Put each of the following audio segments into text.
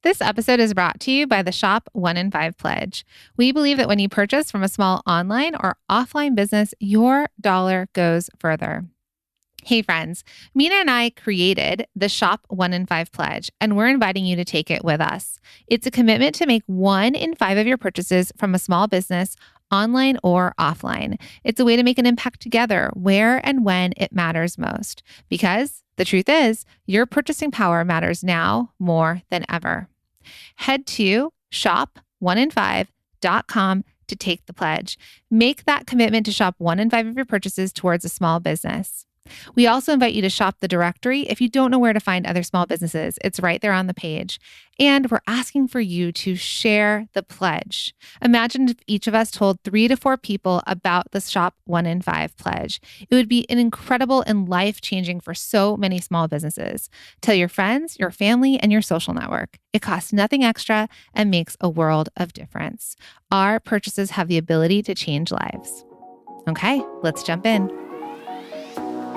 This episode is brought to you by the Shop 1 in 5 Pledge. We believe that when you purchase from a small online or offline business, your dollar goes further. Hey friends, Mina and I created the Shop 1 in 5 Pledge, and we're inviting you to take it with us. It's a commitment to make 1 in 5 of your purchases from a small business, online or offline. It's a way to make an impact together where and when it matters most. Because the truth is, your purchasing power matters now more than ever. Head to shop1in5.com to take the pledge. Make that commitment to shop 1 in 5 of your purchases towards a small business. We also invite you to shop the directory if you don't know where to find other small businesses. It's right there on the page. And we're asking for you to share the pledge. Imagine if each of us told 3 to 4 people about the Shop 1 in 5 pledge. It would be an incredible and life-changing for so many small businesses. Tell your friends, your family, and your social network. It costs nothing extra and makes a world of difference. Our purchases have the ability to change lives. Okay, let's jump in.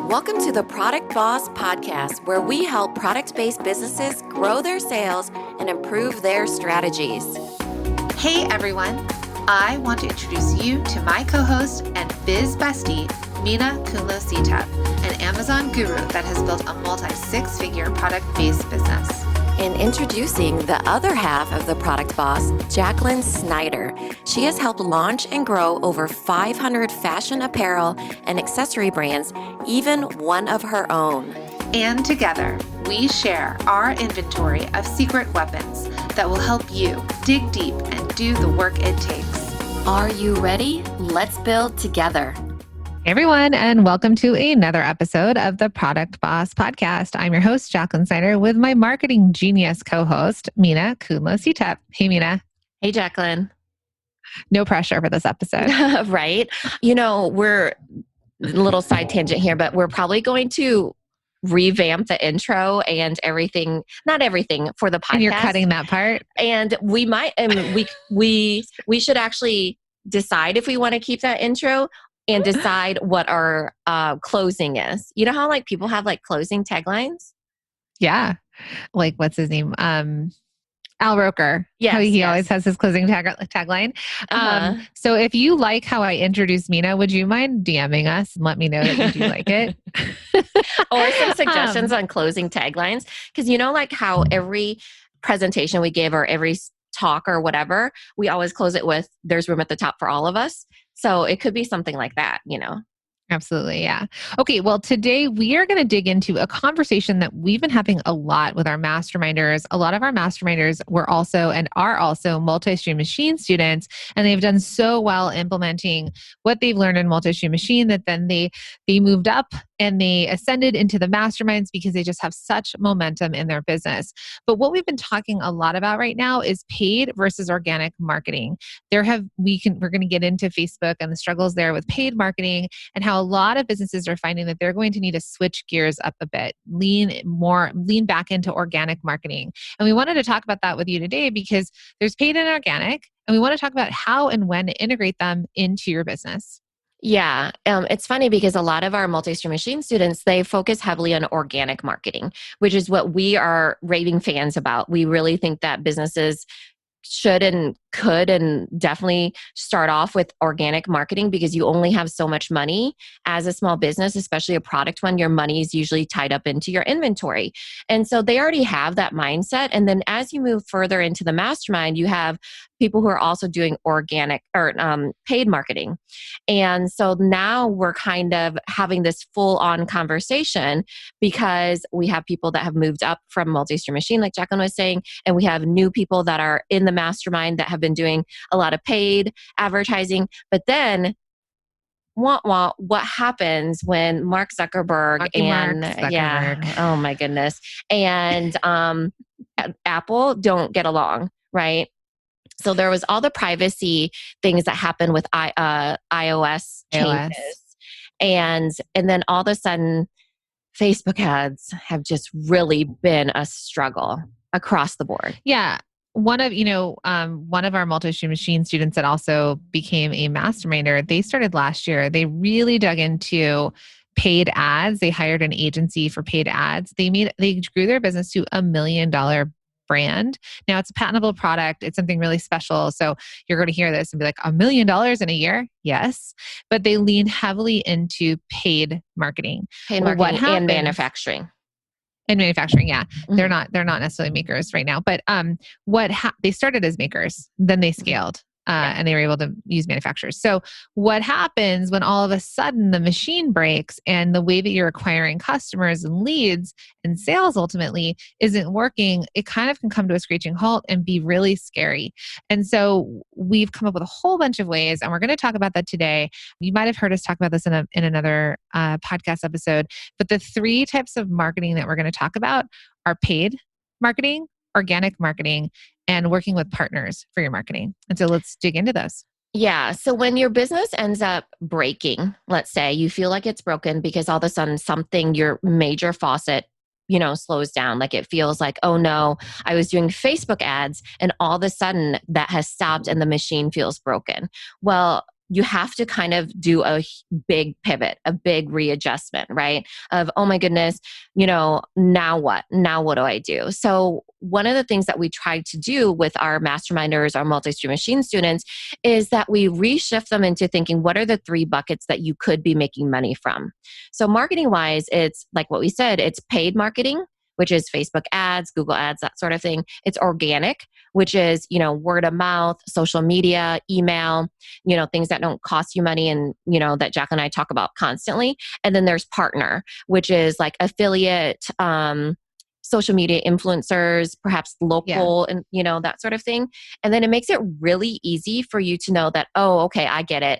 Welcome to the Product Boss Podcast, where we help product-based businesses grow their sales and improve their strategies. Hey everyone, I want to introduce you to my co-host and biz bestie, Mina Kunlo-Sitep, an Amazon guru that has built a multi-6-figure product-based business. And introducing the other half of the Product Boss, Jacqueline Snyder. She has helped launch and grow over 500 fashion apparel and accessory brands, even one of her own. And together, we share our inventory of secret weapons that will help you dig deep and do the work it takes. Are you ready? Let's build together. Hey everyone, and welcome to another episode of the Product Boss Podcast. I'm your host, Jacqueline Snyder, with my marketing genius co-host, Mina Kunlo-Sitep. Hey, Mina. Hey, Jacqueline. No pressure for this episode. Right. You know, we're a little side tangent here, but we're probably going to revamp the intro and everything, not everything for the podcast. And you're cutting that part? And we might, and we should actually decide if we want to keep that intro and decide what our closing is. You know how like people have like closing taglines? Yeah. Like what's his name? Al Roker. Yes, He always has his closing tagline. So if you like how I introduced Mina, would you mind DMing us and let me know that you do like it? Or some suggestions on closing taglines. Because you know like how every presentation we give or every talk or whatever, we always close it with, there's room at the top for all of us. So it could be something like that, you know? Absolutely. Yeah. Okay. Well, today we are going to dig into a conversation that we've been having a lot with our masterminders. A lot of our masterminders were also and are also multi-stream machine students, and they've done so well implementing what they've learned in multi-stream machine that then they moved up and they ascended into the masterminds because they just have such momentum in their business. But what we've been talking a lot about right now is paid versus organic marketing. We're going to get into Facebook and the struggles there with paid marketing and how a lot of businesses are finding that they're going to need to switch gears up a bit, lean back into organic marketing. And we wanted to talk about that with you today because there's paid and organic, and we want to talk about how and when to integrate them into your business. Yeah. It's funny because a lot of our multi-stream machine students, they focus heavily on organic marketing, which is what we are raving fans about. We really think that businesses should and could and definitely start off with organic marketing because you only have so much money as a small business, especially a product one. Your money is usually tied up into your inventory. And so they already have that mindset. And then as you move further into the mastermind, you have people who are also doing organic or paid marketing. And so now we're kind of having this full on conversation because we have people that have moved up from multi-stream machine, like Jacqueline was saying, and we have new people that are in the mastermind that have been doing a lot of paid advertising. But then what happens when Mark Zuckerberg oh my goodness, and Apple don't get along, right? So there was all the privacy things that happened with iOS changes. And then all of a sudden, Facebook ads have just really been a struggle across the board. Yeah. One of our multi-stream machine students that also became a masterminder, they started last year. They really dug into paid ads. They hired an agency for paid ads. They grew their business to $1 million brand. Now it's a patentable product. It's something really special. So you're going to hear this and be like, $1 million in a year? Yes. But they lean heavily into paid marketing. Paid Well, what marketing and happens manufacturing. in manufacturing? Yeah. Mm-hmm. They're not necessarily makers right now, but they started as makers, then they scaled. Yeah. And they were able to use manufacturers. So what happens when all of a sudden the machine breaks and the way that you're acquiring customers and leads and sales ultimately isn't working, it kind of can come to a screeching halt and be really scary. And so we've come up with a whole bunch of ways, and we're going to talk about that today. You might have heard us talk about this in another podcast episode, but the 3 types of marketing that we're going to talk about are paid marketing, organic marketing, and working with partners for your marketing. And so let's dig into those. Yeah. So when your business ends up breaking, let's say you feel like it's broken because all of a sudden something, your major faucet, slows down. Like it feels like, oh no, I was doing Facebook ads and all of a sudden that has stopped and the machine feels broken. Well, you have to kind of do a big pivot, a big readjustment, right? Of, oh my goodness, now what? Now what do I do? So one of the things that we try to do with our masterminders, our multi-stream machine students, is that we reshift them into thinking, what are the 3 buckets that you could be making money from? So marketing wise, it's like what we said, it's paid marketing, which is Facebook ads, Google ads, that sort of thing. It's organic, which is, word of mouth, social media, email, things that don't cost you money and, that Jack and I talk about constantly. And then there's partner, which is like affiliate, social media influencers, perhaps local, and, that sort of thing. And then it makes it really easy for you to know that, oh, okay, I get it.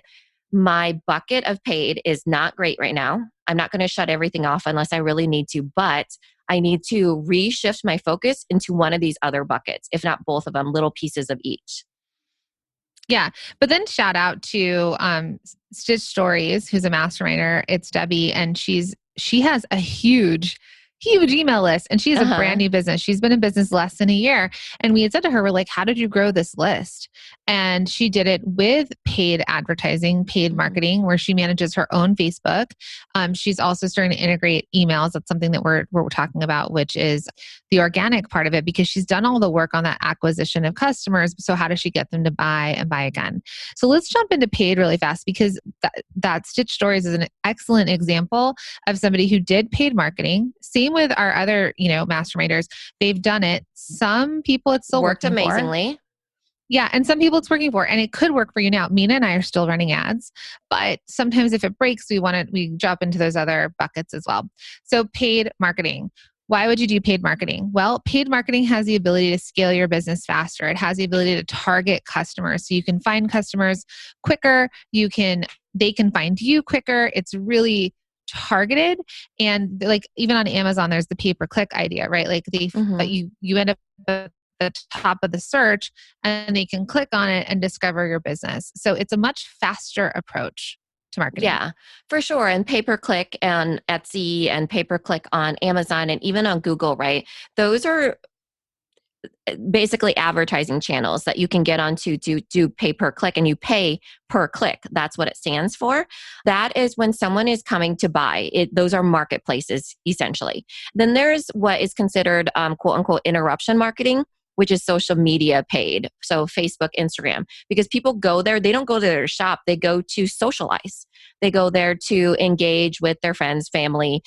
My bucket of paid is not great right now. I'm not going to shut everything off unless I really need to, but I need to reshift my focus into one of these other buckets, if not both of them, little pieces of each. Yeah. But then shout out to Stitch Stories, who's a masterminder. It's Debbie, and she has a huge email list, and she has a brand new business. She's been in business less than a year. And we had said to her, we're like, how did you grow this list? And she did it with paid advertising, paid marketing, where she manages her own Facebook. She's also starting to integrate emails. That's something that we're talking about, which is the organic part of it, because she's done all the work on that acquisition of customers. So how does she get them to buy and buy again? So let's jump into paid really fast, because that Stitch Stories is an excellent example of somebody who did paid marketing. Same with our other, masterminders. They've done it. Some people it's still worked working amazingly. For. Yeah. And some people it's working for, and it could work for you now. Mina and I are still running ads, but sometimes if it breaks, we drop into those other buckets as well. So paid marketing. Why would you do paid marketing? Well, paid marketing has the ability to scale your business faster. It has the ability to target customers. So you can find customers quicker. They can find you quicker. It's really targeted. And like even on Amazon, there's the pay-per-click idea, right? Like you end up at the top of the search and they can click on it and discover your business. So it's a much faster approach to marketing. Yeah, for sure. And pay-per-click on Etsy and pay-per-click on Amazon and even on Google, right? Those are basically advertising channels that you can get onto to do pay-per-click, and you pay per click. That's what it stands for. That is when someone is coming to buy it. Those are marketplaces essentially. Then there's what is considered quote unquote interruption marketing, which is social media paid. So Facebook, Instagram, because people go there, they don't go to their shop, they go to socialize. They go there to engage with their friends, family,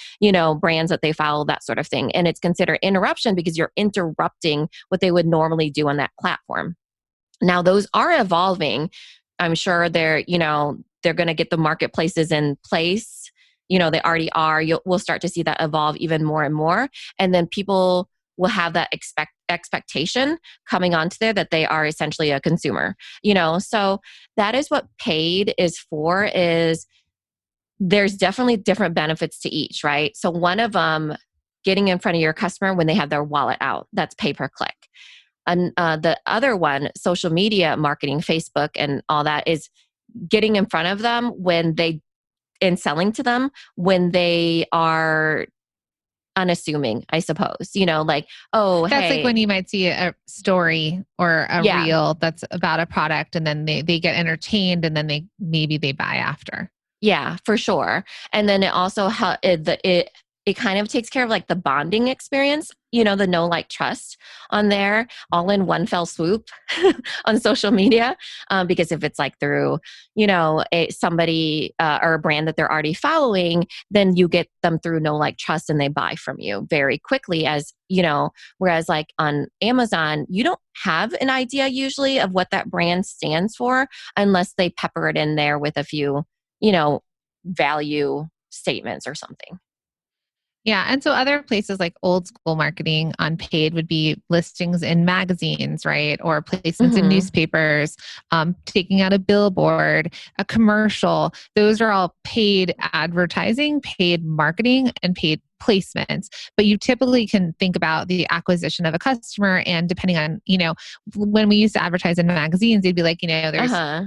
brands that they follow, that sort of thing. And it's considered interruption because you're interrupting what they would normally do on that platform. Now, those are evolving. I'm sure they're going to get the marketplaces in place. They already are. We'll start to see that evolve even more and more. And then people will have that expectation coming onto there that they are essentially a consumer, so that is what paid is for. Is there's definitely different benefits to each, right? So one of them, getting in front of your customer when they have their wallet out, that's pay-per-click. And the other one, social media marketing, Facebook and all that, is getting in front of them and selling to them when they are unassuming, I suppose, like, oh, that's hey. like when you might see a story or a reel that's about a product, and then they get entertained, and then maybe they buy after. Yeah, for sure. And then it also it kind of takes care of like the bonding experience, the know, like, trust on there all in one fell swoop on social media. Because if it's like through, somebody or a brand that they're already following, then you get them through know, like, trust, and they buy from you very quickly, whereas like on Amazon, you don't have an idea usually of what that brand stands for unless they pepper it in there with a few, value statements or something. Yeah. And so other places like old school marketing on paid would be listings in magazines, right? Or placements in Mm-hmm. newspapers, taking out a billboard, a commercial. Those are all paid advertising, paid marketing, and paid placements. But you typically can think about the acquisition of a customer. And depending on, when we used to advertise in magazines, they'd be like, there's Uh-huh.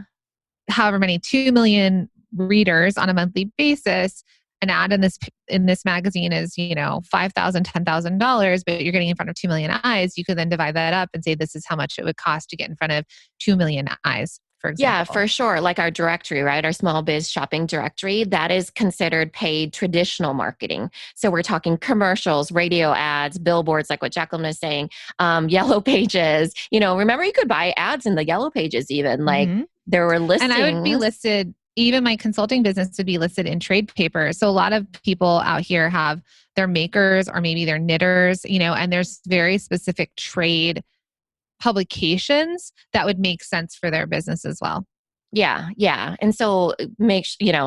however many 2 million readers on a monthly basis. An ad in this magazine is, $5,000, $10,000, but you're getting in front of 2 million eyes. You could then divide that up and say this is how much it would cost to get in front of 2 million eyes, for Yeah, example. for sure. Like our directory, right? Our small biz shopping directory, that is considered paid traditional marketing. So we're talking commercials, radio ads, billboards, like what Jacqueline was saying, yellow pages. Remember you could buy ads in the yellow pages even. Like hmm there were And I would be listings. listed, even my consulting business would be listed in trade papers. So a lot of people out here have their makers or maybe their knitters, and there's very specific trade publications that would make sense for their business as well. Yeah, yeah. And so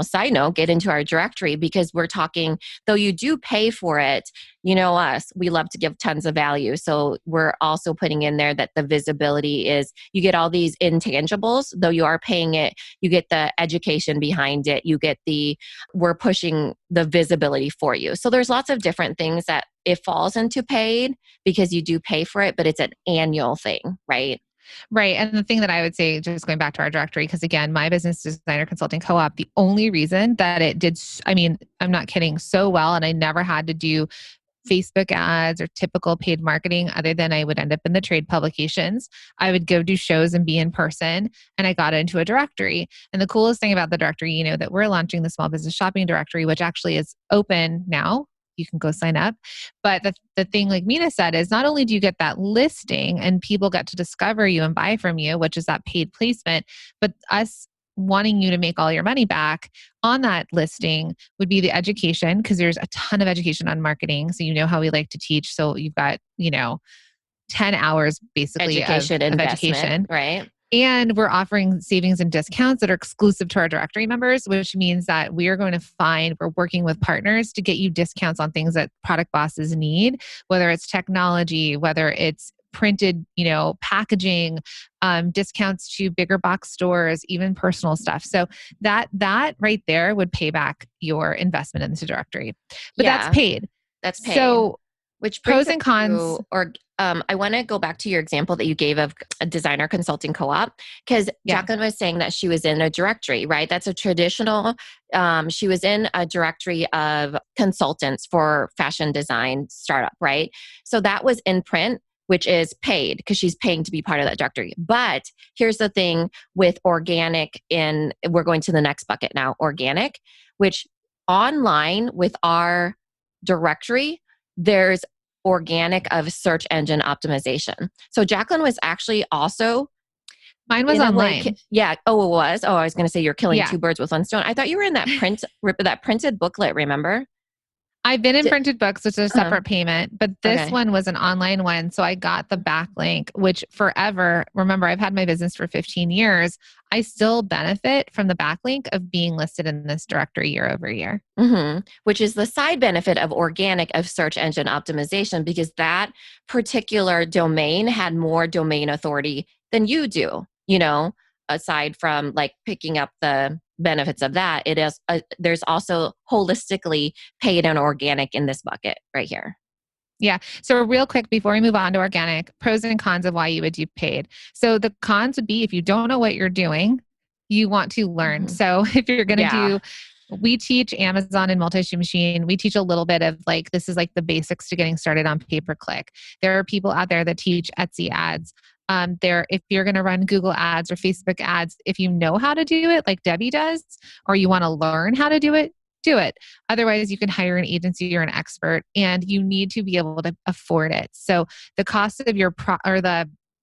side note, get into our directory because we're talking, though you do pay for it, us, we love to give tons of value. So we're also putting in there that the visibility is you get all these intangibles, though you are paying it, you get the education behind it, we're pushing the visibility for you. So there's lots of different things that it falls into paid because you do pay for it, but it's an annual thing, right? Right. And the thing that I would say, just going back to our directory, because again, my business designer consulting co op, the only reason that it did, I mean, I'm not kidding, so well, and I never had to do Facebook ads or typical paid marketing other than I would end up in the trade publications. I would go do shows and be in person, and I got into a directory. And the coolest thing about the directory, that we're launching the small business shopping directory, which actually is open now. You can go sign up. But the thing, like Mina said, is not only do you get that listing and people get to discover you and buy from you, which is that paid placement, but us wanting you to make all your money back on that listing would be the education, because there's a ton of education on marketing. So you know how we like to teach. So you've got, 10 hours basically of, Education, of investment, education. right? And we're offering savings and discounts that are exclusive to our directory members, which means that we're working with partners to get you discounts on things that product bosses need, whether it's technology, whether it's printed, packaging, discounts to bigger box stores, even personal stuff. So that right there would pay back your investment in this directory. But that's Yeah, paid. that's paid. So Which brings pros us and cons. to, I want to go back to your example that you gave of a designer consulting co-op, because Yeah. Jacqueline was saying that she was in a directory, right? That's a traditional, she was in a directory of consultants for fashion design startup, right? So that was in print, which is paid because she's paying to be part of that directory. But here's the thing with organic, we're going to the next bucket now, organic, which online with our directory, there's organic of search engine optimization. So Jacqueline was actually also Mine was in a way, online. yeah. Oh, it was. Oh, I was going to say you're killing Yeah. two birds with one stone. I thought you were in that that printed booklet. Remember? I've been in Did, printed books, which is a uh, separate payment, but this okay. one was an online one. So I got the backlink, which forever, remember, I've had my business for 15 years. I still benefit from the backlink of being listed in this directory year over year. Which is the side benefit of organic of search engine optimization, because that particular domain had more domain authority than you do, aside from like picking up the benefits of that. It is, there's also holistically paid and organic in this bucket right here. Yeah. So real quick before we move on to organic, pros and cons of why you would do paid. So the cons would be if you don't know what you're doing, you want to learn. Mhm. So if you're going to Yeah. we teach Amazon and multi-stream machine. We teach a little bit of like, this is like the basics to getting started on pay-per-click. There are people out there that teach Etsy ads. If you're going to run Google ads or Facebook ads, if you know how to do it, like Debbie does, or you want to learn how to do it, do it. Otherwise, you can hire an agency or an expert, and you need to be able to afford it. So the cost of your or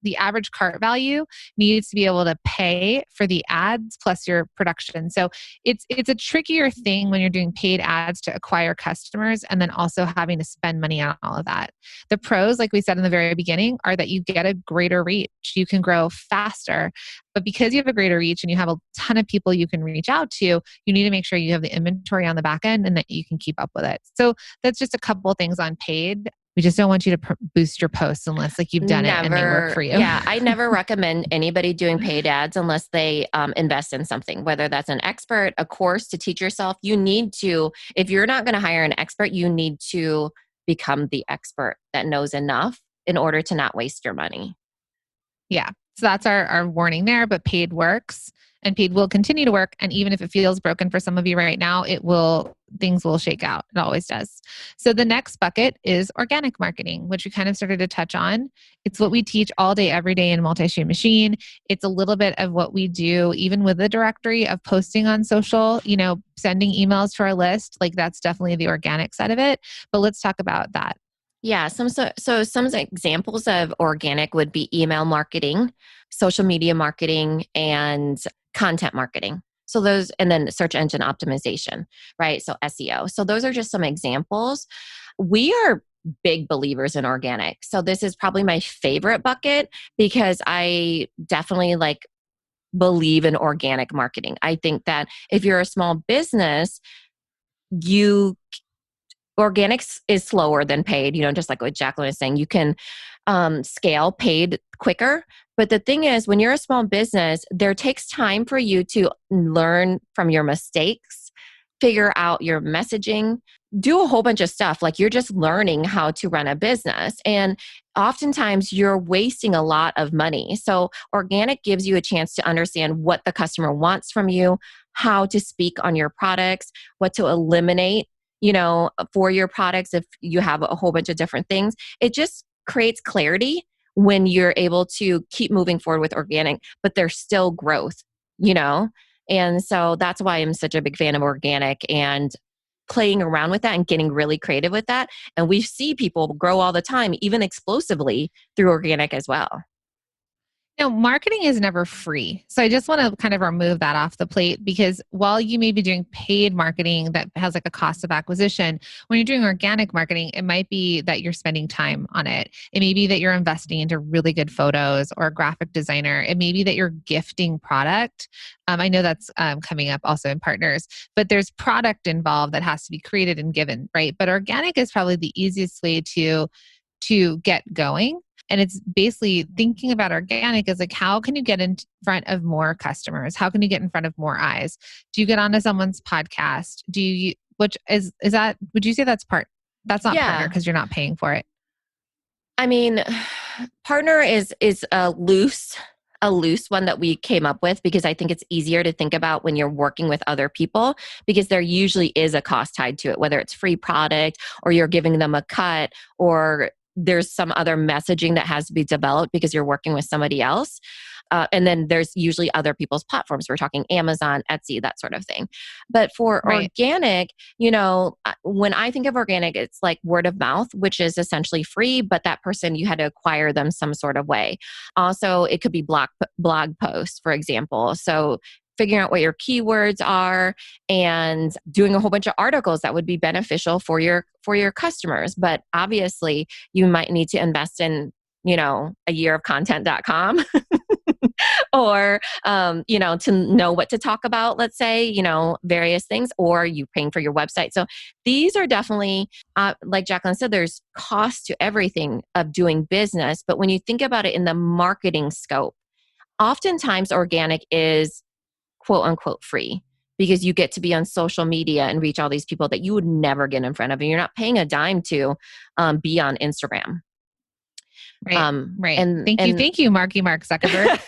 the average cart value needs to be able to pay for the ads plus your production. So it's a trickier thing when you're doing paid ads to acquire customers and then also having to spend money on all of that. The pros, like we said in the very beginning, are that you get a greater reach. You can grow faster. But because you have a greater reach and you have a ton of people you can reach out to, you need to make sure you have the inventory on the back end and that you can keep up with it. So that's just a couple of things on paid. We just don't want you to boost your posts unless like you've done it and they work Never, for you. yeah, I never recommend anybody doing paid ads unless they invest in something, whether that's an expert, a course to teach yourself. You need to, if you're not going to hire an expert, you need to become the expert that knows enough in order to not waste your money. Yeah. So that's our warning there, but paid works and paid will continue to work. And even if it feels broken for some of you right now, things will shake out. It always does. So the next bucket is organic marketing, which we kind of started to touch on. It's what we teach all day, every day in Multi-Stream Machine. It's a little bit of what we do, even with the directory of posting on social, sending emails to our list. Like that's definitely the organic side of it. But let's talk about that. Yeah, some examples of organic would be email marketing, social media marketing, and content marketing. So those, and then search engine optimization, right? So SEO. So those are just some examples. We are big believers in organic. So this is probably my favorite bucket because I definitely believe in organic marketing. I think that if you're a small business, organics is slower than paid, just like what Jacqueline is saying. You can scale paid quicker. But the thing is, when you're a small business, there takes time for you to learn from your mistakes, figure out your messaging, do a whole bunch of stuff. Like you're just learning how to run a business. And oftentimes you're wasting a lot of money. So organic gives you a chance to understand what the customer wants from you, how to speak on your products, what to eliminate for your products if you have a whole bunch of different things. It just creates clarity when you're able to keep moving forward with organic, but there's still growth. And so that's why I'm such a big fan of organic and playing around with that and getting really creative with that. And we see people grow all the time, even explosively through organic as well. Marketing is never free. So I just want to kind of remove that off the plate because while you may be doing paid marketing that has like a cost of acquisition, when you're doing organic marketing, it might be that you're spending time on it. It may be that you're investing into really good photos or a graphic designer. It may be that you're gifting product. I know that's coming up also in partners, but there's product involved that has to be created and given, right? But organic is probably the easiest way to get going. And it's basically thinking about organic as like, how can you get in front of more customers? How can you get in front of more eyes? Do you get onto someone's podcast? Which is that, would you say that's not partner because you're not paying for it? I mean, partner is a loose one that we came up with because I think it's easier to think about when you're working with other people because there usually is a cost tied to it, whether it's free product or you're giving them a cut or there's some other messaging that has to be developed because you're working with somebody else. And then there's usually other people's platforms. We're talking Amazon, Etsy, that sort of thing. But for organic, when I think of organic, it's like word of mouth, which is essentially free, but that person, you had to acquire them some sort of way. Also, it could be blog posts, for example. So figuring out what your keywords are and doing a whole bunch of articles that would be beneficial for your customers. But obviously, you might need to invest in, a year of content.com or, to know what to talk about, let's say, various things, or you paying for your website. So these are definitely, like Jacqueline said, there's cost to everything of doing business. But when you think about it in the marketing scope, oftentimes organic is quote unquote free because you get to be on social media and reach all these people that you would never get in front of. And you're not paying a dime to be on Instagram. Right. Right. Thank you, Mark Zuckerberg.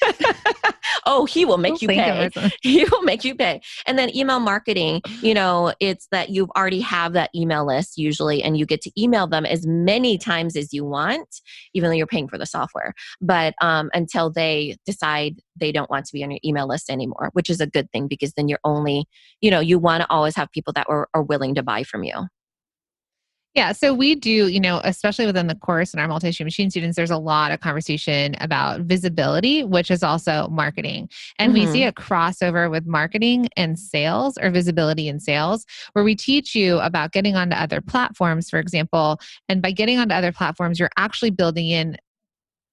oh, he will make you Thank you pay. for something. He will make you pay. And then email marketing, it's that you've already have that email list usually, and you get to email them as many times as you want, even though you're paying for the software. But until they decide they don't want to be on your email list anymore, which is a good thing because then you're only, you want to always have people that are willing to buy from you. Yeah. So we do, especially within the course and our multi-stream machine students, there's a lot of conversation about visibility, which is also marketing. And we see Mm-hmm. a crossover with marketing and sales, or visibility and sales, where we teach you about getting onto other platforms, for example. And by getting onto other platforms, you're actually building in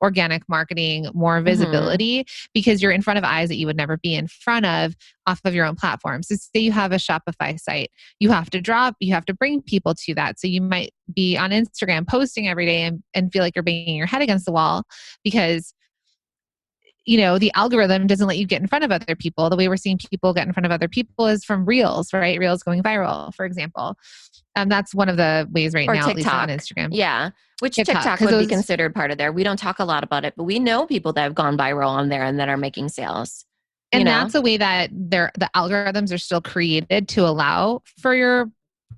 organic marketing, more Mm-hmm. visibility, because you're in front of eyes that you would never be in front of off of your own platform. So say you have a Shopify site, you have to bring people to that. So you might be on Instagram posting every day and feel like you're banging your head against the wall because the algorithm doesn't let you get in front of other people. The way we're seeing people get in front of other people is from Reels, right? Reels going viral, for example. That's one of the ways right Or now, at least on TikTok. Instagram. Yeah. Which TikTok, TikTok because would be those considered part of there. We don't talk a lot about it, but we know people that have gone viral on there and that are making sales, you And know? that's a way that the algorithms are still created to allow for your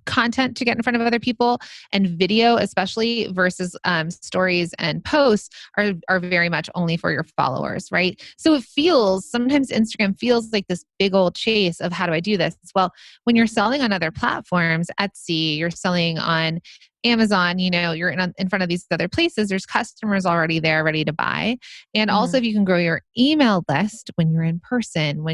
content to get in front of other people, and video especially versus stories and posts are very much only for your followers, right? So sometimes Instagram feels like this big old chase of how do I do this? Well, when you're selling on other platforms, Etsy, you're selling on Amazon, you're in front of these other places, there's customers already there ready to buy. And also, Mhm. if you can grow your email list when you're in person,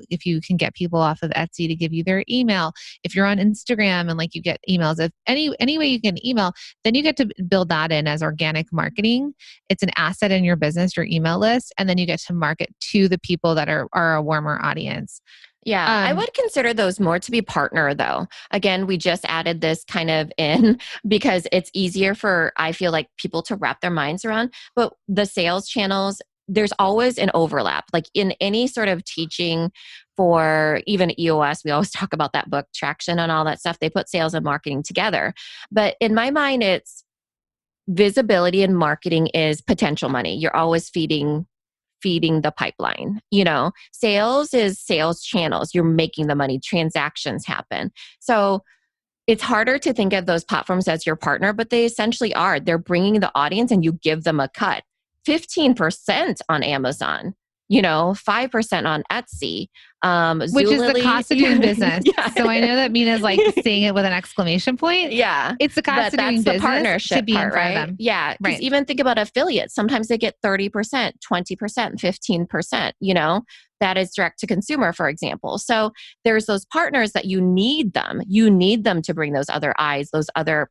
if you can get people off of Etsy to give you their email, if you're on Instagram and like you get emails, if any way you can email, then you get to build that in as organic marketing. It's an asset in your business, your email list, and then you get to market to the people that are a warmer audience. Yeah, I Um, would consider those more to be partner though. Again, we just added this kind of in because it's easier for, I feel like, people to wrap their minds around. But the sales channels, there's always an overlap. Like in any sort of teaching for even EOS, we always talk about that book, Traction and all that stuff. They put sales and marketing together. But in my mind, it's visibility and marketing is potential money. You're always feeding the pipeline. Sales is sales channels. You're making the money, transactions happen. So it's harder to think of those platforms as your partner, but they essentially are. They're bringing the audience and you give them a cut. 15% on Amazon, 5% on Etsy. which is the Zulily. cost of doing business. Yeah, So I know that Mina's like saying it with an exclamation point. yeah. It's the cost But of doing that's the business to partnership be in part, front of right? them. Yeah. Because Right. even think about affiliates. Sometimes they get 30%, 20%, 15%, that is direct to consumer, for example. So there's those partners that you need them. You need them to bring those other eyes, those other,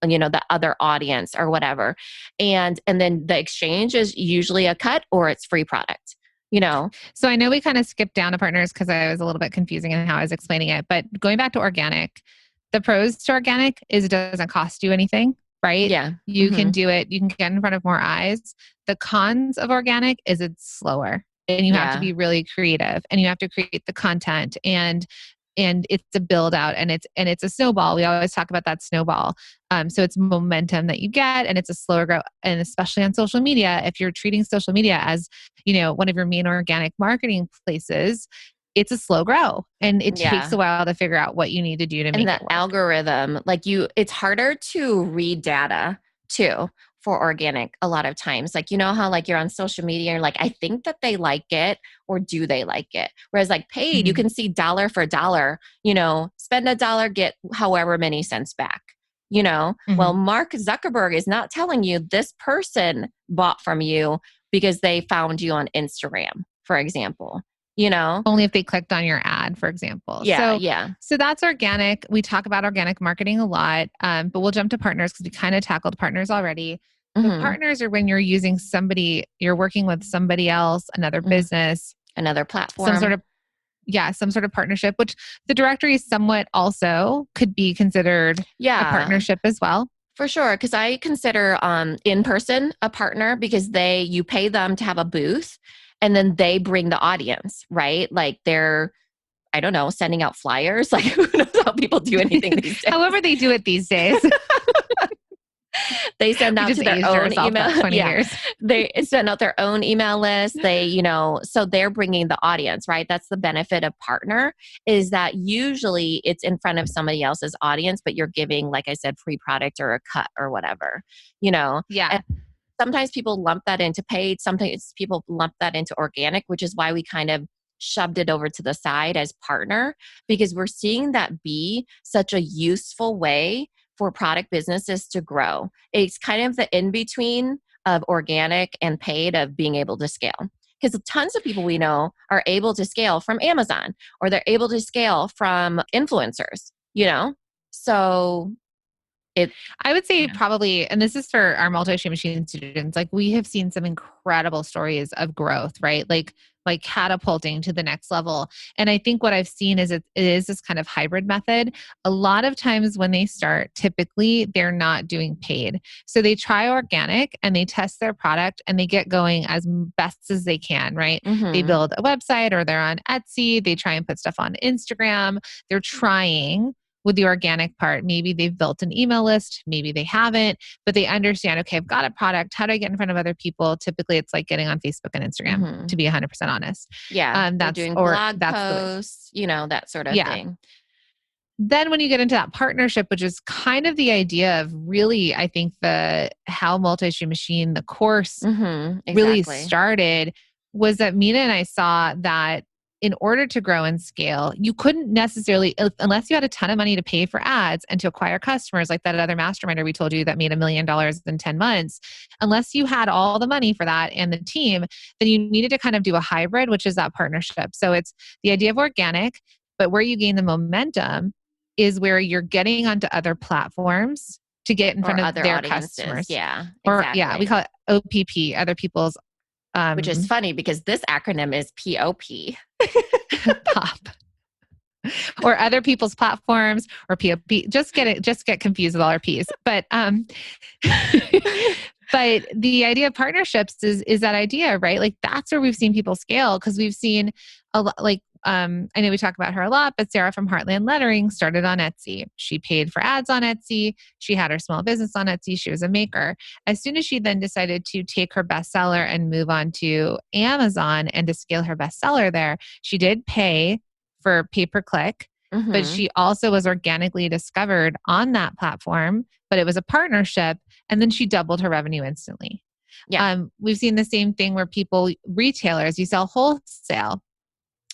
the other audience or whatever. And then the exchange is usually a cut or it's free product, you know? So I know we kind of skipped down to partners because I was a little bit confusing in how I was explaining it. But going back to organic, the pros to organic is it doesn't cost you anything, right? Yeah. You can Hmm. do it, you can get in front of more eyes. The cons of organic is it's slower and you have to Yeah. be really creative and you have to create the content and it's a build out and it's a snowball. We always talk about that snowball. So it's momentum that you get and it's a slower growth. And especially on social media, if you're treating social media as, one of your main organic marketing places, it's a slow grow and it takes Yeah. a while to figure out what you need to do to And make the it work. algorithm, it's harder to read data too for organic a lot of times. Like, how like you're on social media and you're like, I think that they like it, or do they like it? Whereas like paid, you Mhm. can see dollar for dollar, spend a dollar, get however many cents back. Well, Mhm. Mark Zuckerberg is not telling you this person bought from you because they found you on Instagram, for example, you know? Only if they clicked on your ad, for example. Yeah, So, yeah. so that's organic. We talk about organic marketing a lot, but we'll jump to partners because we kind of tackled partners already. So Hmm. partners are when you're working with somebody else, another business, Another some sort platform. of some sort of partnership, which the directory somewhat also could be considered a Yeah, partnership as well. for sure. Because I consider in person a partner because you pay them to have a booth and then they bring the audience, right? Like they're, I don't know, sending out flyers. Like who knows how people do anything these days? However they do it these days. They send We out just to their aged own ourselves email. about 20 Yeah. years. They send out their own email list. So they're bringing the audience, right? That's the benefit of partner, is that usually it's in front of somebody else's audience, but you're giving, like I said, free product or a cut or whatever, you know? Yeah. Sometimes people lump that into paid. Sometimes people lump that into organic, which is why we kind of shoved it over to the side as partner, because we're seeing that be such a useful way for product businesses to grow. It's kind of the in between of organic and paid of being able to scale. Because tons of people we know are able to scale from Amazon, or they're able to scale from influencers, you know? So it, I would say yeah. probably, and this is for our multi-stream machine students, like we have seen some incredible stories of growth, right? Like catapulting to the next level. And I think what I've seen is it is this kind of hybrid method. A lot of times when they start, typically they're not doing paid. So they try organic and they test their product and they get going as best as they can, right? They Mm-hmm. build a website or they're on Etsy, they try and put stuff on Instagram. They're trying with the organic part. Maybe they've built an email list, maybe they haven't, but they understand, okay, I've got a product. How do I get in front of other people? Typically, it's like getting on Facebook and Instagram, Mm-hmm. to be 100% honest. Yeah, they're doing blog That's the way. posts, that sort of Yeah. thing. Then when you get into that partnership, which is kind of the idea of really, I think the how multi-stream machine, the course Mm-hmm. really Exactly. started was that Mina and I saw that in order to grow and scale, you couldn't necessarily, unless you had a ton of money to pay for ads and to acquire customers, like that other masterminder we told you that made $1 million in 10 months, unless you had all the money for that and the team, then you needed to kind of do a hybrid, which is that partnership. So it's the idea of organic, but where you gain the momentum is where you're getting onto other platforms to get in Or front of other their audiences. customers. Yeah, Or yeah, we exactly. call it OPP, other people's Which is um funny because this acronym is POP. pop or other people's platforms or POP. Just get confused with all our P's. But but the idea of partnerships is that idea, right? Like that's where we've seen people scale because we've seen a lot like I know we talk about her a lot, but Sarah from Heartland Lettering started on Etsy. She paid for ads on Etsy. She had her small business on Etsy. She was a maker. As soon as she then decided to take her bestseller and move on to Amazon and to scale her bestseller there, she did pay for pay per click, but Mm-hmm. she also was organically discovered on that platform, but it was a partnership. And then she doubled her revenue instantly. Yeah. We've seen the same thing where retailers, you sell wholesale.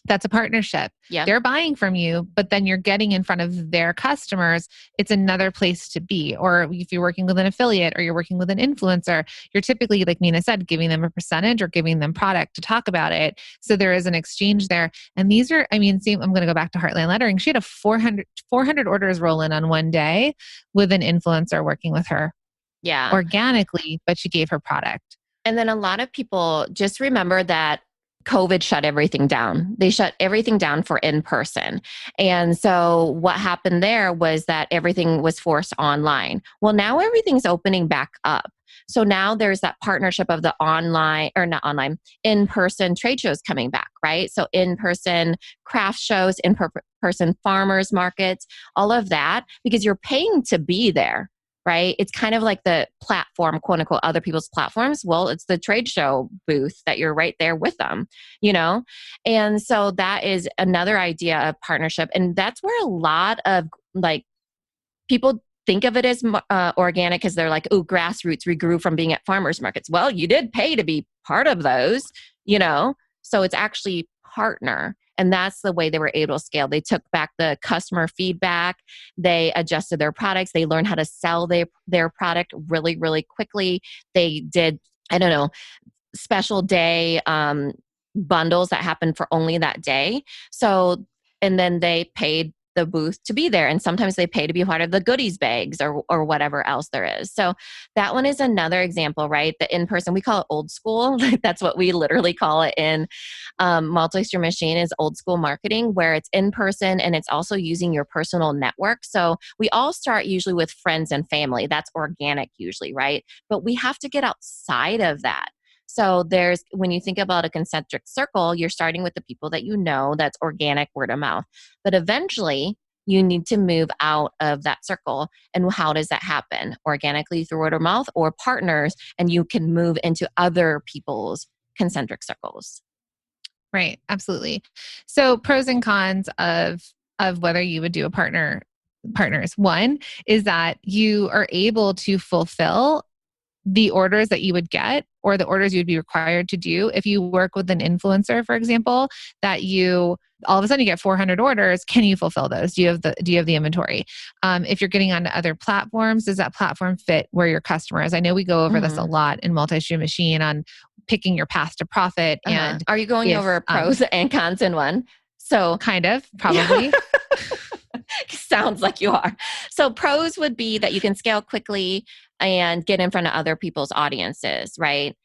That's a partnership. Yep. They're buying from you, but then you're getting in front of their customers. It's another place to be. Or if you're working with an affiliate or you're working with an influencer, you're typically, like Mina said, giving them a percentage or giving them product to talk about it. So there is an exchange there. And these are, I mean, I'm going to go back to Heartland Lettering. She had a 400 orders roll in on one day with an influencer working with her Yeah. organically, but she gave her product. And then a lot of people just remember that COVID shut everything down. They shut everything down for in person. And so what happened there was that everything was forced online. Well, now everything's opening back up. So now there's that partnership of the online, or not online, in person trade shows coming back, right? So in person craft shows, in person farmers markets, all of that, because you're paying to be there, right? It's kind of like the platform, quote unquote, other people's platforms. Well, it's the trade show booth that you're right there with them, you know? And so that is another idea of partnership. And that's where a lot of like people think of it as organic because they're like, oh, grassroots, we grew from being at farmers markets. Well, you did pay to be part of those, you know? So it's actually partner. And that's the way they were able to scale. They took back the customer feedback. They adjusted their products. They learned how to sell their product really, really quickly. They did, I don't know, special day bundles that happened for only that day. So, and then they paid the booth to be there. And sometimes they pay to be part of the goodies bags or whatever else there is. So that one is another example, right? The in-person, we call it old school. That's what we literally call it in multi-stream machine is old school marketing, where it's in person and it's also using your personal network. So we all start usually with friends and family. That's organic usually, right? But we have to get outside of that. So when you think about a concentric circle, you're starting with the people that you know, that's organic word of mouth. But eventually you need to move out of that circle. And how does that happen? Organically through word of mouth or partners, and you can move into other people's concentric circles. Right. Absolutely. So pros and cons of whether you would do a partners. One is that you are able to fulfill the orders that you would get or the orders you would be required to do. If you work with an influencer, for example, that you all of a sudden you get 400 orders, can you fulfill those? Do you have the inventory? If you're getting onto other platforms, does that platform fit where your customer is? I know we go over this a lot in Multi-Stream Machine on picking your path to profit. And are you going over pros and cons in one? So kind of, probably. Sounds like you are. So pros would be that you can scale quickly and get in front of other people's audiences, right?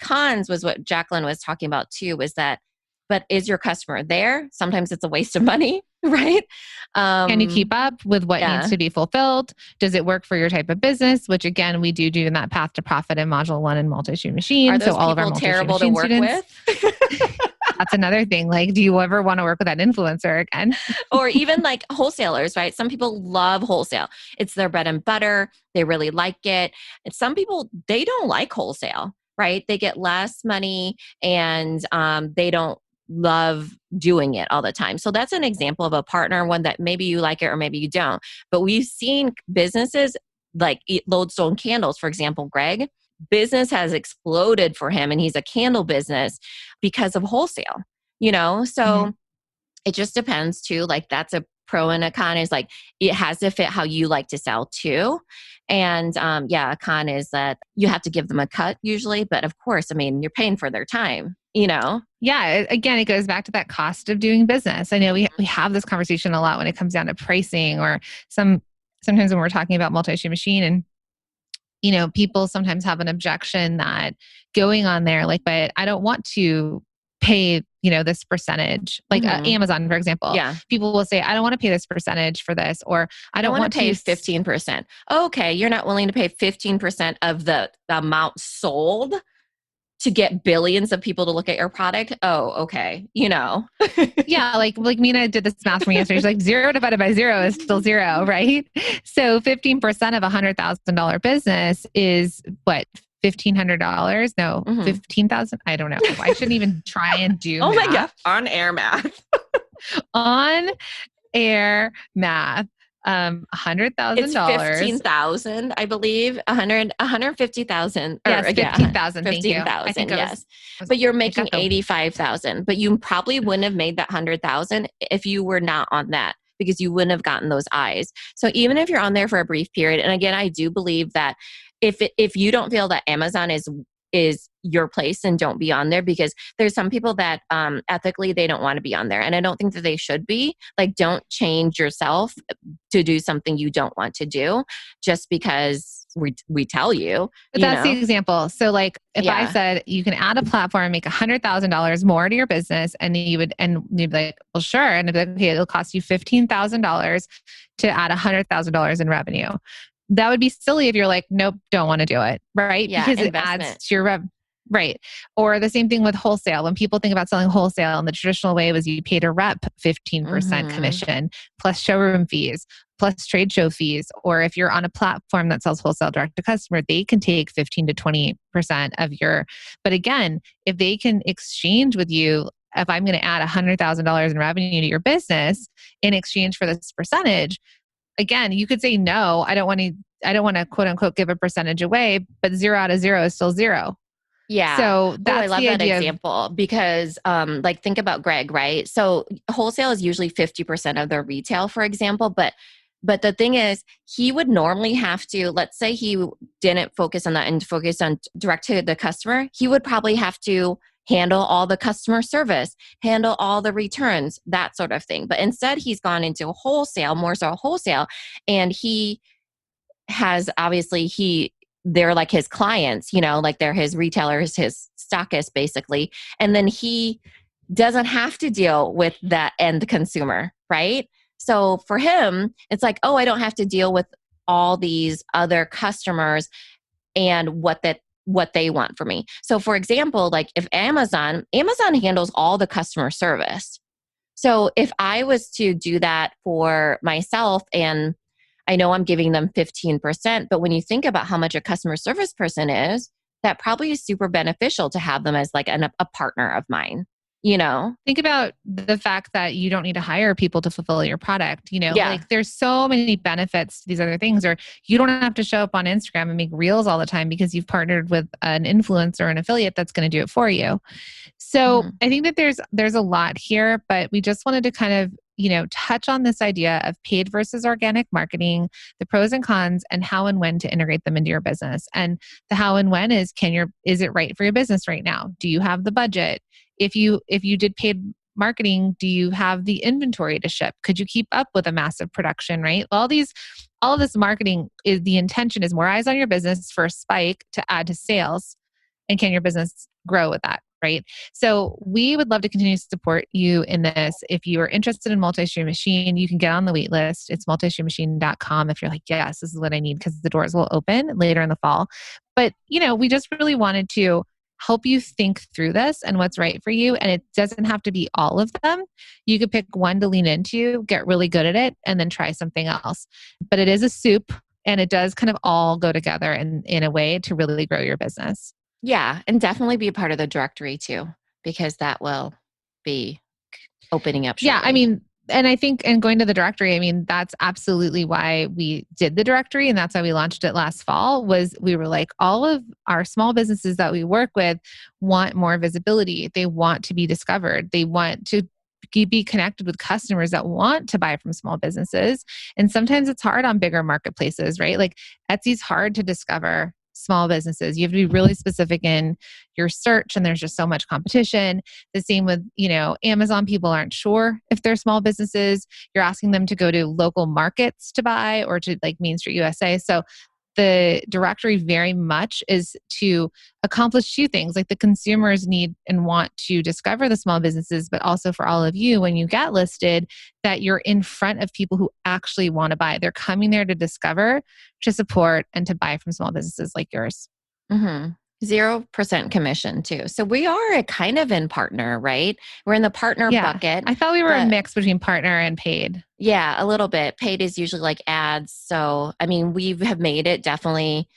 Cons was what Jacqueline was talking about too, was that, but is your customer there? Sometimes it's a waste of money, right? Can you keep up with what needs to be fulfilled? Does it work for your type of business? Which again, we do in that path to profit in Module 1 and Multi-Stream Machine. Are those so all of our terrible to work students, with? That's another thing. Like, do you ever want to work with that influencer again? Or even like wholesalers, right? Some people love wholesale. It's their bread and butter. They really like it. And some people, they don't like wholesale, right? They get less money and they don't love doing it all the time. So that's an example of a partner, one that maybe you like it or maybe you don't. But we've seen businesses like Lodestone Candles, for example, Greg, business has exploded for him and he's a candle business because of wholesale, So it just depends too. Like that's a pro and a con is like, it has to fit how you like to sell too. And a con is that you have to give them a cut usually. But of course, I mean, you're paying for their time, Yeah. Again, it goes back to that cost of doing business. I know we have this conversation a lot when it comes down to pricing or sometimes when we're talking about Multi-Stream Machine and people sometimes have an objection that going on there, like, but I don't want to pay, this percentage, like Amazon, for example. Yeah. People will say, I don't want to pay this percentage for this, or I don't want to pay 15%. Okay. You're not willing to pay 15% of the amount sold to get billions of people to look at your product. Oh, okay. Yeah. Like Mina did this math for me yesterday. She's like 0 divided by 0 is still 0, right? So 15% of $100,000 business is what? $1,500? No, 15,000. I don't know. I shouldn't even try and do Oh math. my God. On air math. On air math. $100,000. It's 15,000, I believe. 150,000. Yes, 15,000. Thank you. 15,000. Yes, but you're making 85,000. But you probably wouldn't have made that 100,000 if you were not on that, because you wouldn't have gotten those eyes. So even if you're on there for a brief period, and again, I do believe that if you don't feel that Amazon is your place, and don't be on there, because there's some people that ethically they don't want to be on there, and I don't think that they should be. Like, don't change yourself to do something you don't want to do just because we tell you. But that's the example. So like if I said you can add a platform and make $100,000 more to your business, and you'd be like, well, sure. And it'd be like, okay, it'll cost you $15,000 to add $100,000 in revenue. That would be silly if you're like, nope, don't want to do it. Right. Yeah, because it adds to your Right. Or the same thing with wholesale. When people think about selling wholesale in the traditional way, was you paid a rep 15% commission plus showroom fees, plus trade show fees. Or if you're on a platform that sells wholesale direct to customer, they can take 15 to 20% of your, but again, if they can exchange with you, if I'm going to add $100,000 in revenue to your business in exchange for this percentage, again, you could say, no, I don't want to quote unquote give a percentage away, but 0 out of 0 is still 0. Yeah. So that's I love that example because like think about Greg, right? So wholesale is usually 50% of their retail, for example, but the thing is, he would normally have to, let's say he didn't focus on that and focus on direct to the customer, he would probably have to handle all the customer service, handle all the returns, that sort of thing. But instead he's gone into wholesale, more so wholesale, and he has obviously they're like his clients, like they're his retailers, his stockists basically. And then he doesn't have to deal with that end consumer, right? So for him, it's like, oh, I don't have to deal with all these other customers and what they want from me. So for example, like if Amazon handles all the customer service, So if I was to do that for myself, and I know I'm giving them 15%, but when you think about how much a customer service person is, that probably is super beneficial to have them as like a partner of mine, you know? Think about the fact that you don't need to hire people to fulfill your product. Yeah. Like there's so many benefits to these other things, or you don't have to show up on Instagram and make reels all the time because you've partnered with an influencer or an affiliate that's going to do it for you. So Mhm. I think that there's a lot here, but we just wanted to kind of, touch on this idea of paid versus organic marketing, the pros and cons, and how and when to integrate them into your business. And the how and when is it right for your business right now? Do you have the budget? If you did paid marketing, do you have the inventory to ship? Could you keep up with a massive production, right? All of this marketing is the intention is more eyes on your business for a spike to add to sales. And can your business grow with that? Right. So we would love to continue to support you in this. If you are interested in multi-stream machine, you can get on the wait list. It's multistreammachine.com. If you're like, yes, this is what I need, because the doors will open later in the fall. But, we just really wanted to help you think through this and what's right for you. And it doesn't have to be all of them. You could pick one to lean into, get really good at it, and then try something else. But it is a soup, and it does kind of all go together in a way to really grow your business. Yeah. And definitely be a part of the directory too, because that will be opening up Yeah, I shortly. mean, and I think, and going to the directory, I mean, that's absolutely why we did the directory, and that's why we launched it last fall. Was we were like, all of our small businesses that we work with want more visibility. They want to be discovered. They want to be connected with customers that want to buy from small businesses. And sometimes it's hard on bigger marketplaces, right? Like Etsy's hard to discover small businesses. You have to be really specific in your search, and there's just so much competition. The same with, Amazon. People aren't sure if they're small businesses. You're asking them to go to local markets to buy, or to like Main Street USA. So the directory very much is to accomplish two things. Like the consumers need and want to discover the small businesses, but also for all of you, when you get listed, that you're in front of people who actually want to buy. They're coming there to discover, to support, and to buy from small businesses like yours. Mm-hmm. 0% commission too. So we are a kind of in partner, right? We're in the partner Yeah. bucket, I thought we were a but mix between partner and paid. yeah, a little bit. Paid is usually like ads. So, I mean, we have made it definitely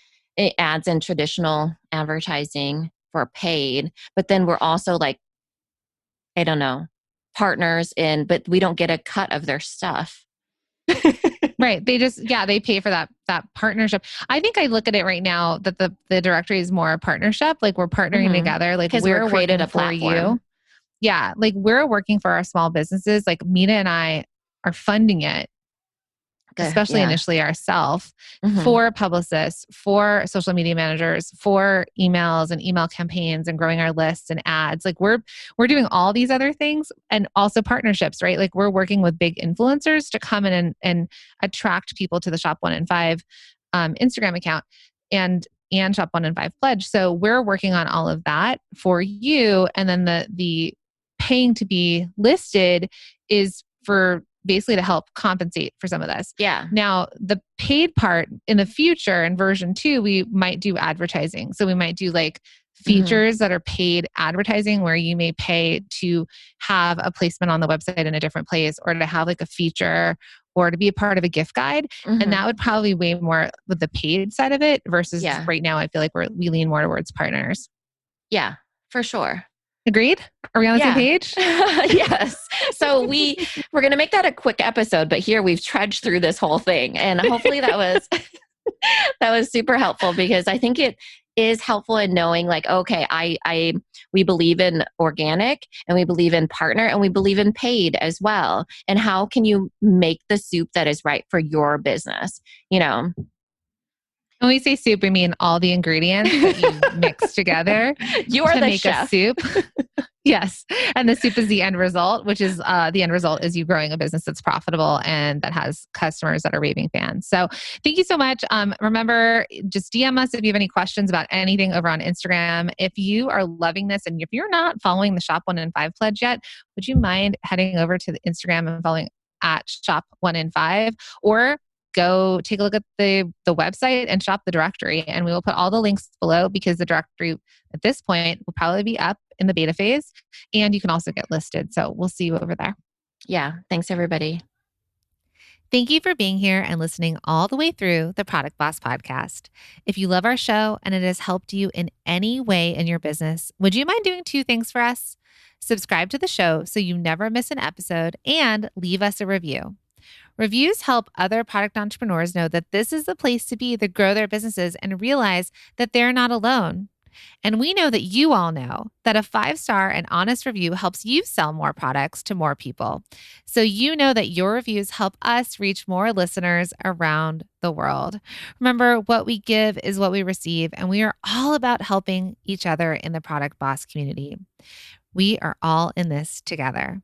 ads in traditional advertising for paid, but then we're also like, I don't know, partners in, but we don't get a cut of their stuff. Right. They pay for that partnership. I think I look at it right now that the directory is more a partnership. Like we're partnering Mm-hmm. together. Like Because we're we're created working a for platform. you. Yeah. Like we're working for our small businesses. Like Mina and I are funding it, especially Yeah. initially ourselves, Mm-hmm. for publicists, for social media managers, for emails and email campaigns and growing our lists and ads. Like we're doing all these other things, and also partnerships, right? Like we're working with big influencers to come in and attract people to the Shop One in Five Instagram account and Shop One in Five pledge. So we're working on all of that for you. And then the paying to be listed is for basically to help compensate for some of this. Yeah. Now, the paid part in the future in version 2, we might do advertising. So we might do like Mm-hmm. features that are paid advertising, where you may pay to have a placement on the website in a different place, or to have like a feature, or to be a part of a gift guide. And Mm-hmm. that would probably weigh more with the paid side of it, versus Yeah. right now, I feel like we lean more towards partners. Yeah, for sure. Agreed? Are we on the same Yeah. page? Yes. So we're going to make that a quick episode, but here we've trudged through this whole thing, and hopefully that was that was super helpful, because I think it is helpful in knowing like, okay, I we believe in organic, and we believe in partner, and we believe in paid as well. And how can you make the soup that is right for your business? You know. When we say soup, we mean all the ingredients that you mix together You are to the make a chef. soup. Yes. And the soup is the end result, which is the end result is you growing a business that's profitable and that has customers that are raving fans. So thank you so much. Remember, just DM us if you have any questions about anything over on Instagram. If you are loving this, and if you're not following the Shop One in Five pledge yet, would you mind heading over to the Instagram and following at Shop One in Five, or go take a look at the website and shop the directory, and we will put all the links below, because the directory at this point will probably be up in the beta phase, and you can also get listed. So we'll see you over there. Yeah. Thanks, everybody. Thank you for being here and listening all the way through the Product Boss podcast. If you love our show and it has helped you in any way in your business, would you mind doing two things for us? Subscribe to the show so you never miss an episode and leave us a review. Reviews help other product entrepreneurs know that this is the place to be to grow their businesses and realize that they're not alone. And we know that you all know that a 5-star and honest review helps you sell more products to more people. So you know that your reviews help us reach more listeners around the world. Remember, what we give is what we receive, and we are all about helping each other in the Product Boss community. We are all in this together.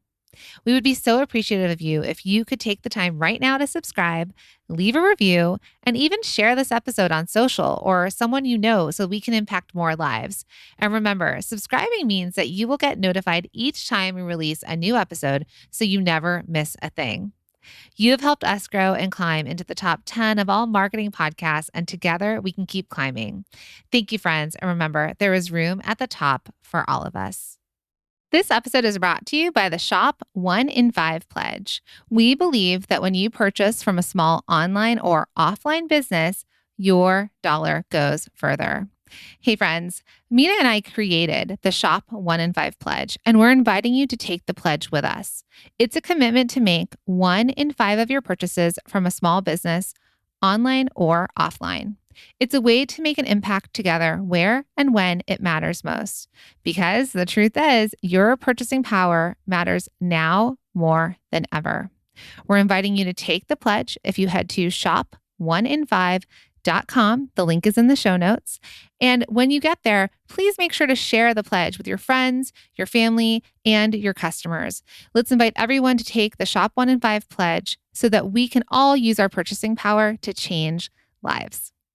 We would be so appreciative of you if you could take the time right now to subscribe, leave a review, and even share this episode on social or someone you know so we can impact more lives. And remember, subscribing means that you will get notified each time we release a new episode so you never miss a thing. You have helped us grow and climb into the top 10 of all marketing podcasts, and together we can keep climbing. Thank you, friends. And remember, there is room at the top for all of us. This episode is brought to you by the Shop 1 in 5 Pledge. We believe that when you purchase from a small online or offline business, your dollar goes further. Hey friends, Mina and I created the Shop 1 in 5 Pledge, and we're inviting you to take the pledge with us. It's a commitment to make 1 in 5 of your purchases from a small business, online or offline. It's a way to make an impact together where and when it matters most. Because the truth is, your purchasing power matters now more than ever. We're inviting you to take the pledge if you head to shop1in5.com. The link is in the show notes. And when you get there, please make sure to share the pledge with your friends, your family, and your customers. Let's invite everyone to take the Shop 1 in 5 pledge so that we can all use our purchasing power to change lives.